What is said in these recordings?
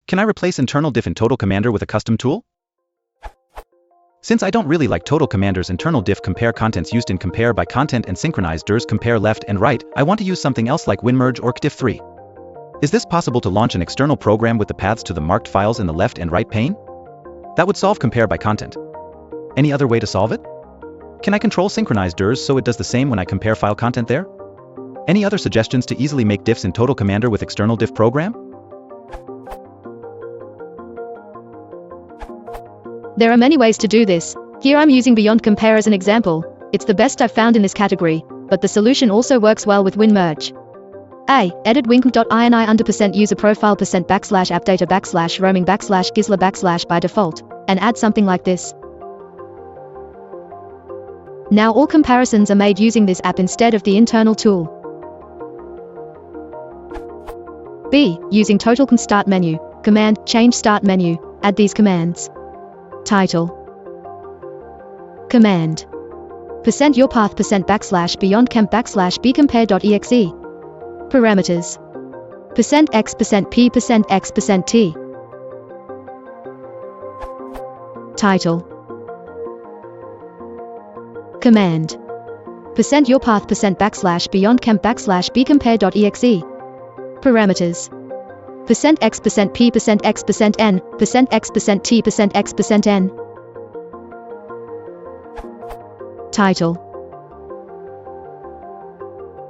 Can I replace internal diff in Total Commander with a custom tool? Since I don't really like Total Commander's internal diff compare contents used in compare by content and synchronize DIRs compare left and right, I want to use something else like winmerge or diff 3. Is this possible to launch an external program with the paths to the marked files in the left and right pane? That would solve compare by content. Any other way to solve it? Can I control synchronize DIRs so it does the same when I compare file content there? Any other suggestions to easily make diffs in Total Commander with external diff program? There are many ways to do this. Here I'm using Beyond Compare as an example. It's the best I've found in this category, but the solution also works well with winmerge. A. Edit winmerge.ini under %user profile %appdata /roaming /gizla / by default, and add something like this. Now all comparisons are made using this app instead of the internal tool. B. Using Total Start menu, Command, Change Start menu, add these commands. Title. Command. %your path %beyond camp /b compare.exe. Parameters. %x %p %x %t. Title. Command. %your path %beyond camp /b compare.exe. Parameters. %x %p %x %n %x %t %x %n. Title.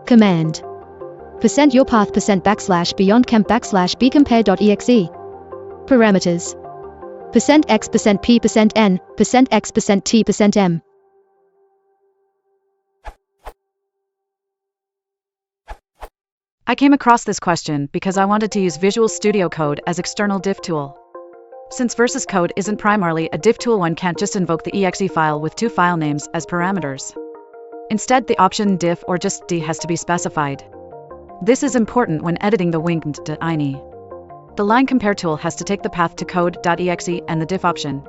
Command. %your path %beyond camp /b compare.exe. Parameters. %x %p %n %x %t %m. I came across this question because I wanted to use Visual Studio Code as external diff tool. Since Versus Code isn't primarily a diff tool, one can't just invoke the exe file with two file names as parameters. Instead, the option diff or just d has to be specified. This is important when editing the winmerge.ini. The line compare tool has to take the path to code.exe and the diff option.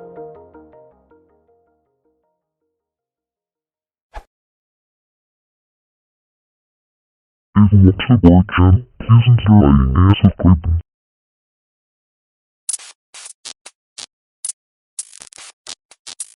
If you want to support channel, please consider liking and subscribing.